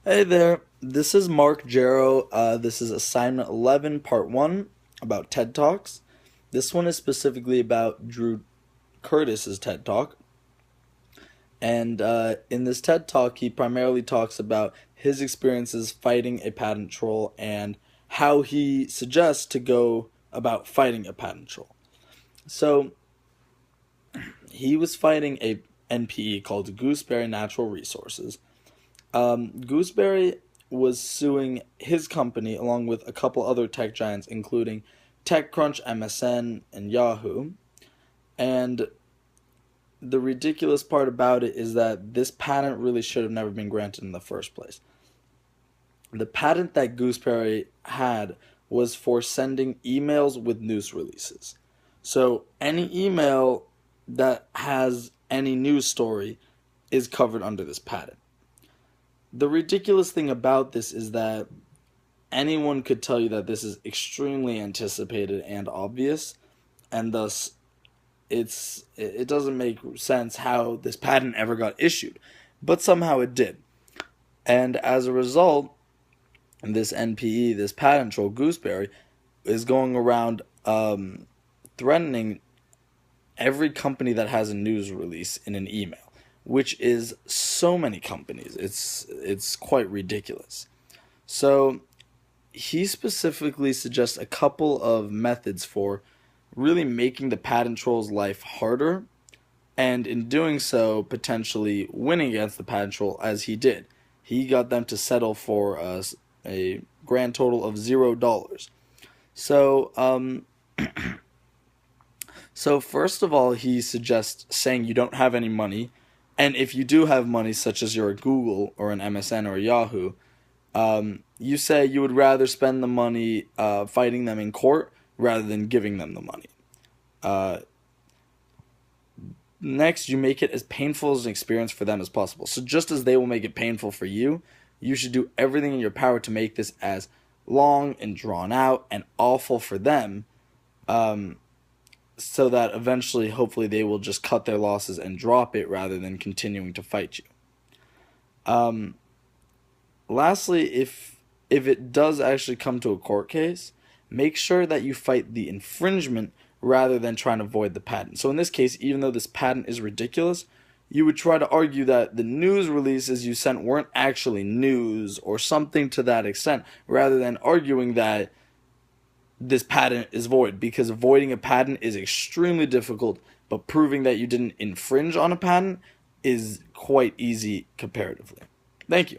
Hey there, this is Mark Jarrow. This is assignment 11, part 1, about TED Talks. This one is specifically about Drew Curtis's TED Talk. And in this TED Talk, he primarily talks about his experiences fighting a patent troll and how he suggests to go about fighting a patent troll. So, he was fighting a NPE called Gooseberry Natural Resources. Gooseberry was suing his company along with a couple other tech giants, including TechCrunch, MSN, and Yahoo. And the ridiculous part about it is that this patent really should have never been granted in the first place. The patent that Gooseberry had was for sending emails with news releases. So any email that has any news story is covered under this patent. The ridiculous thing about this is that anyone could tell you that this is extremely anticipated and obvious, and thus it doesn't make sense how this patent ever got issued, but somehow it did. And as a result, this NPE, this patent troll Gooseberry, is going around threatening every company that has a news release in an email, which is so many companies. It's quite ridiculous. So he specifically suggests a couple of methods for really making the patent troll's life harder, and in doing so, potentially winning against the patent troll as he did. He got them to settle for a grand total of $0. So, so first of all, he suggests saying you don't have any money, and if you do have money, such as you're a Google or an MSN or a Yahoo, you say you would rather spend the money fighting them in court rather than giving them the money. Uh, Next, you make it as painful as an experience for them as possible. So just as they will make it painful for you, you should do everything in your power to make this as long and drawn out and awful for them, um, so that eventually, hopefully, they will just cut their losses and drop it rather than continuing to fight you. Um, Lastly, if it does actually come to a court case, make sure that you fight the infringement rather than trying to avoid the patent. So in this case, even though this patent is ridiculous, you would try to argue that the news releases you sent weren't actually news or something to that extent, rather than arguing that this patent is void, because avoiding a patent is extremely difficult, but proving that you didn't infringe on a patent is quite easy comparatively. Thank you.